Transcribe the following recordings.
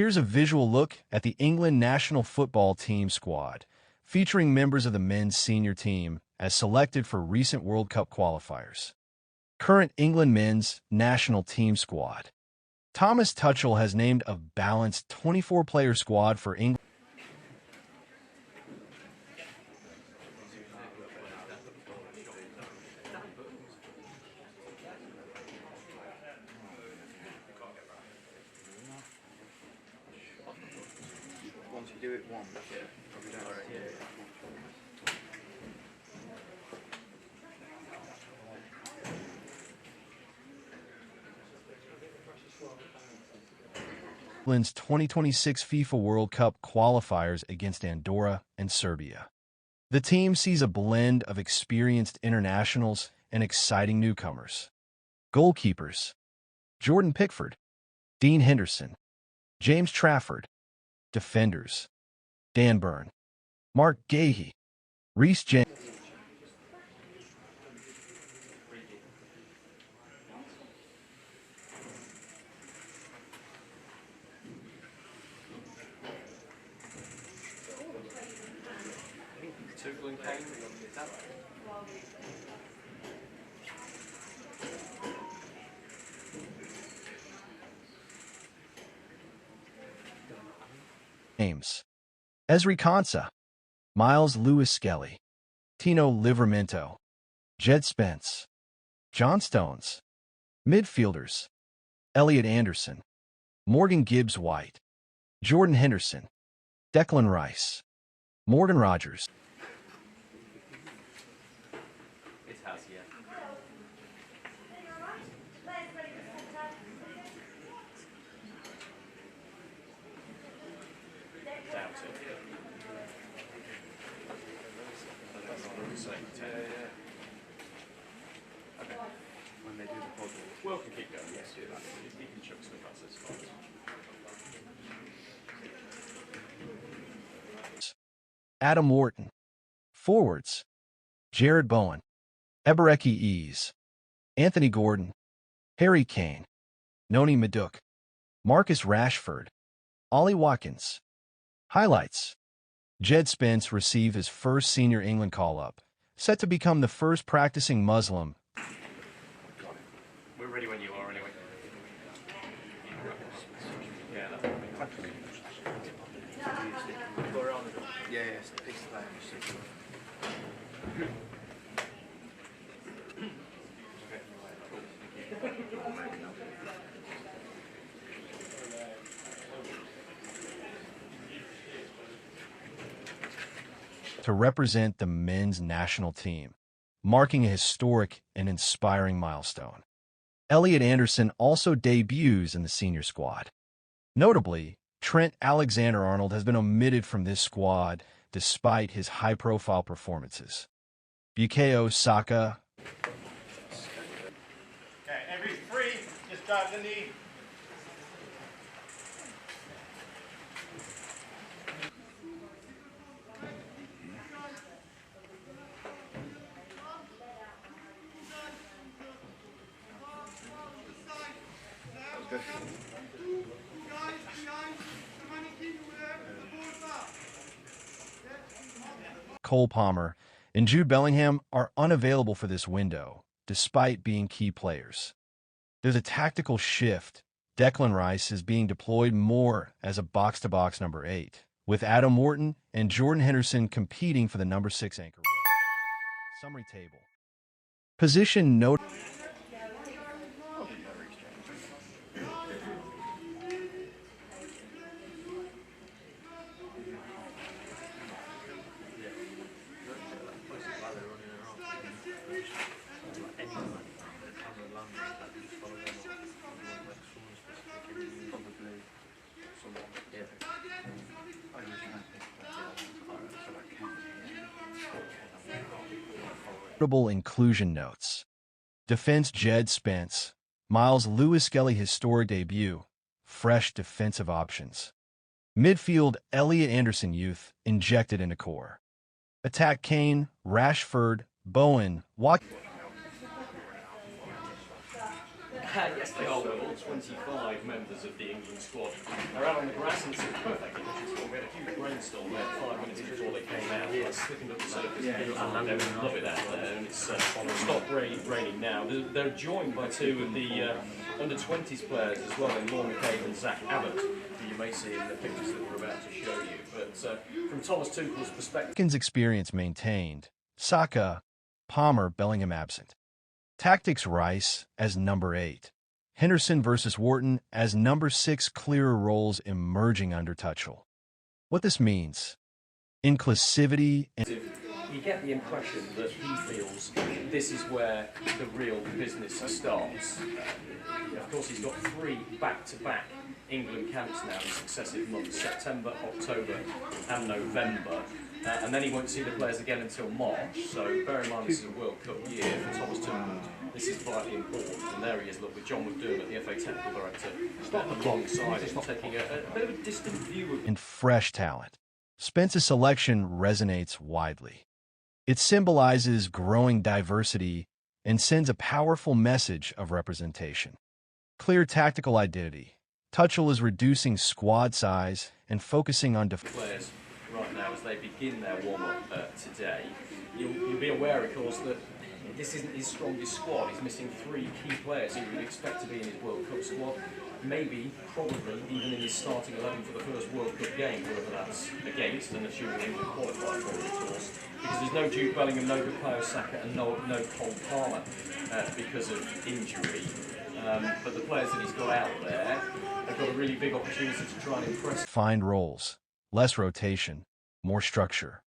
Here's a visual look at the England national football team squad, featuring members of the men's senior team as selected for recent World Cup qualifiers. Current England men's national team squad. Thomas Tuchel has named a balanced 24-player squad for England. Once you do it once, probably don't like it. England's 2026 FIFA World Cup qualifiers against Andorra and Serbia. The team sees a blend of experienced internationals and exciting newcomers. Goalkeepers: Jordan Pickford, Dean Henderson, James Trafford. Defenders: Dan Burn, Mark Gahey, Reece James. Tuchel and Kane, is that James, Ezri Konsa, Miles Lewis-Skelly, Tino Livramento, Jed Spence, John Stones. Midfielders: Elliot Anderson, Morgan Gibbs-White, Jordan Henderson, Declan Rice, Morgan Rogers. It has, yeah. Doubt it. That's what I'm saying. Okay. When they do the puzzle. Well, we can keep going. Yes, do that. You can chuck some passes. Adam Wharton. Forwards: Jared Bowen, Ebereki Ease, Anthony Gordon, Harry Kane, Noni Madueke, Marcus Rashford, Ollie Watkins. Highlights: Jed Spence received his first senior England call-up, set to become the first practicing Muslim. We're ready when you are, anyway. Yeah, yes, piece of land. To represent the men's national team, marking a historic and inspiring milestone. Elliot Anderson also debuts in the senior squad. Notably, Trent Alexander-Arnold has been omitted from this squad despite his high-profile performances. Bukayo Saka. Okay, every three, just dive the knee. Cole Palmer and Jude Bellingham are unavailable for this window, despite being key players. There's a tactical shift. Declan Rice is being deployed more as a box-to-box number 8, with Adam Wharton and Jordan Henderson competing for the number 6 anchor role. Summary table. Position note. Notable inclusion notes. Defense: Jed Spence, Miles Lewis-Skelly historic debut, fresh defensive options. Midfield: Elliot Anderson youth, injected into core. Attack: Kane, Rashford, Bowen, Watkins. Yes, they all will. 25 members of the England squad are out on the grass, and it's a perfect conditions for them. We had a huge rainstorm there 5 minutes before they came out. It's thickened up the surface. They would love it out there, and it's stopped raining now. They're joined by two of the under-20s players as well, in Lorne McCabe and Zach Abbott, who you may see in the pictures that we're about to show you. But from Thomas Tuchel's perspective... Atkins' experience maintained. Saka, Palmer, Bellingham absent. Tactics Rice as number 8. Henderson versus Wharton as number 6, clearer roles emerging under Tuchel. What this means: inclusivity and... You get the impression that he feels this is where the real business starts. Of course, he's got 3 back-to-back England camps now in successive months: September, October and November. And then he won't see the players again until March, so bear in mind this is a World Cup year for Thomas Tuchel. This is vitally important. And there he is, look, with John McDermott, the FA Technical Director, alongside him, taking a bit of a distant view of... and fresh talent. Spence's selection resonates widely. It symbolizes growing diversity and sends a powerful message of representation. Clear tactical identity. Tuchel is reducing squad size and focusing on players right now as they begin their warm-up today. You'll be aware, of course, that this isn't his strongest squad. He's missing 3 key players who you'd expect to be in his World Cup squad. Maybe, probably, even in his starting 11 for the first World Cup game, whether that's against, and assuming England qualify for it, of course. Because there's no Jude Bellingham, no Bukayo Saka, and no Cole Palmer because of injury. But the players that he's got out there have got a really big opportunity to try and impress. Find roles, less rotation, more structure.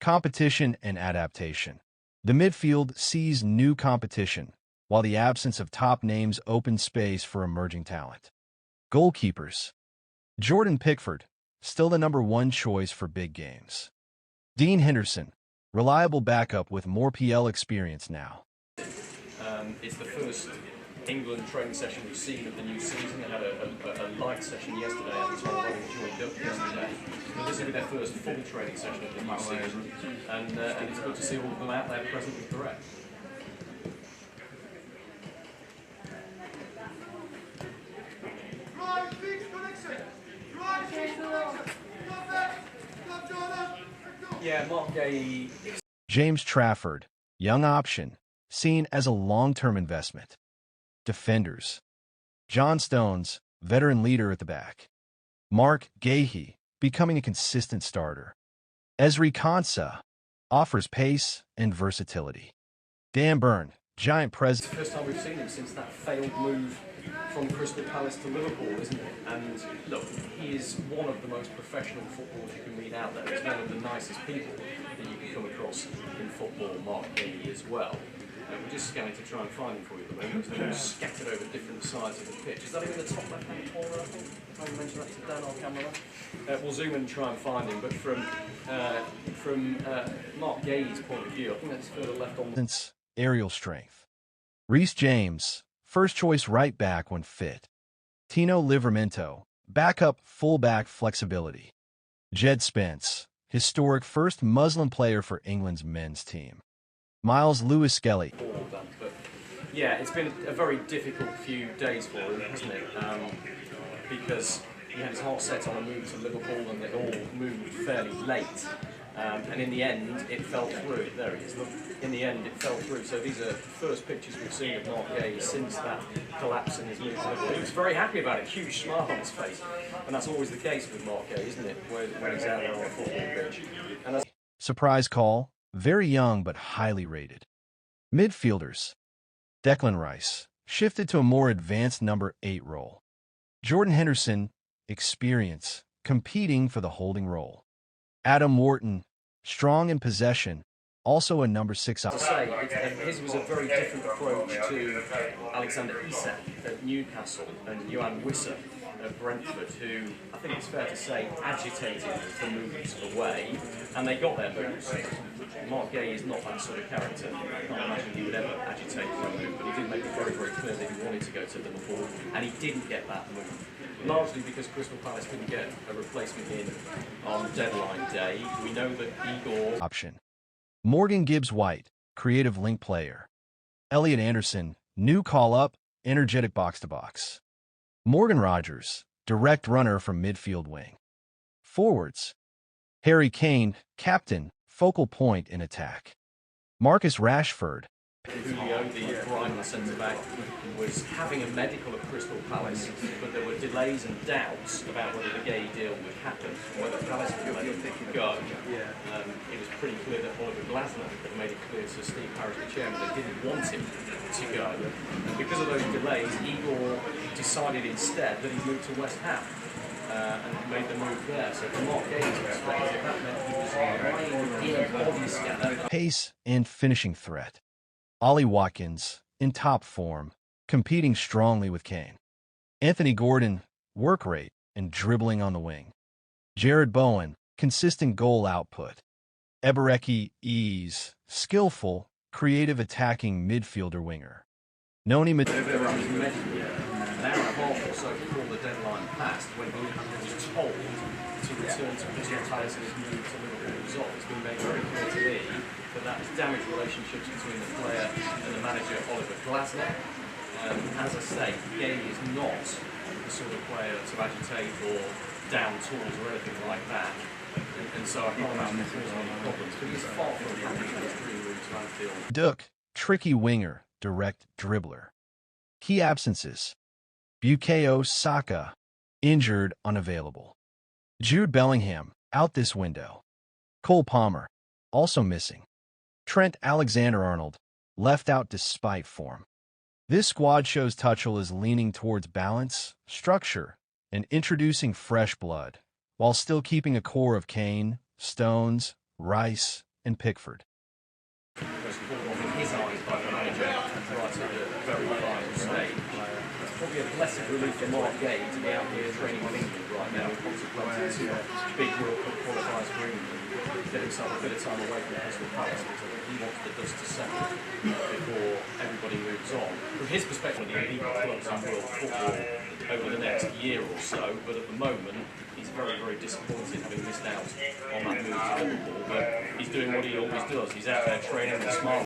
Competition and adaptation. The midfield sees new competition, while the absence of top names opens space for emerging talent. Goalkeepers. Jordan Pickford, still the number 1 choice for big games. Dean Henderson, reliable backup with more PL experience now. It's the first England training session we've seen of the new season. They had a light session yesterday at the Tom Rowan joined up yesterday. But this will be their first full training session of the new season. And it's good to see all of them out there present and correct. Yeah, Mark Gay. James Trafford, young option, seen as a long-term investment. Defenders. John Stones, veteran leader at the back. Mark Gahey, becoming a consistent starter. Ezri Konsa, offers pace and versatility. Dan Burn, giant presence. It's the first time we've seen him since that failed move from Crystal Palace to Liverpool, isn't it? And look, he is one of the most professional footballers you can meet out there. He's one of the nicest people that you can come across in football, Mark Gahey as well. We're just scanning to try and find him for you at the moment, because they're all scattered over different sides of the pitch. Is that him in the top left-hand corner, I think? If I can mention that to Dan, our camera. We'll zoom in and try and find him, but from Mark Gahey's point of view, I think that's further left on... Aerial strength. Reece James, first choice right back when fit. Tino Livramento, backup fullback flexibility. Jed Spence, historic first Muslim player for England's men's team. Miles Lewis-Skelly. But yeah, it's been a very difficult few days for him, hasn't it? Because he had his heart set on a move to Liverpool, and it all moved fairly late. And in the end, it fell through. There he is. Look, in the end, it fell through. So these are the first pictures we've seen of Mark Gahey since that collapse in his move to Liverpool. He was very happy about it, huge smile on his face. And that's always the case with Mark Gahey, isn't it? When he's out there on a football pitch. And surprise call, very young but highly rated. Midfielders. Declan Rice, shifted to a more advanced number 8 role. Jordan Henderson, experience, competing for the holding role. Adam Wharton, strong in possession, also a number 6 option. As I say, his was a very different approach to Alexander Isak at Newcastle and Johan Wissa at Brentford, who I think it's fair to say agitated for moves away, and they got their moves. Mark Gahey is not that sort of character. I can't imagine he would ever agitate for a move, but he did make it very, very clear that he wanted to go to Liverpool, and he didn't get that move. Largely because Crystal Palace couldn't get a replacement in on deadline day. We know that Igor... Option. Morgan Gibbs-White, creative link player. Elliot Anderson, new call-up, energetic box-to-box. Morgan Rogers, direct runner from midfield wing. Forwards, Harry Kane, captain, focal point in attack. Marcus Rashford, Julio, the Brighton centre-back, was having a medical at Crystal Palace, but there were delays and doubts about whether the Gay deal would happen, whether Palace would let him go. It was pretty clear that Oliver Glasner had made it clear to Steve Parish, the chairman, they didn't want him to go. And because of those delays, Igor decided instead that he'd move to West Ham. And made the move there. So from Mark Gay's perspective, that meant he was lying in a body scanner. pace and finishing threat. Ollie Watkins, in top form, competing strongly with Kane. Anthony Gordon, work rate and dribbling on the wing. Jared Bowen, consistent goal output. Ebereki ease, skillful, creative attacking midfielder winger. Noni An hour and a half or so before the deadline passed, when he was told to return to Crystal Palace and his move to Liverpool result, it's been made very clear to me that has damaged relationships between the player and the manager, Oliver Glasner. As I say, Gay is not the sort of player to agitate or down tools or anything like that. And so I can't imagine there causing any problems, but he's far from happy with his dream move to Anfield. Duk, tricky winger, direct dribbler. Key absences. Bukayo Saka, injured, unavailable. Jude Bellingham, out this window. Cole Palmer, also missing. Trent Alexander-Arnold, left out despite form. This squad shows Tuchel is leaning towards balance, structure, and introducing fresh blood, while still keeping a core of Kane, Stones, Rice, and Pickford. Most important in his eyes by the manager right at the very final stage. It's probably a blessed relief for Mark Gay to be out here training with England right now in consequence of 2 big World Cup qualifiers for England. Get himself a bit of time away from Crystal Palace because I think he wants the dust to settle before everybody moves on. From his perspective, the elite clubs in world football over the next year or so, but at the moment he's very, very disappointed having missed out on that move to Liverpool. But he's doing what he always does. He's out there training with smart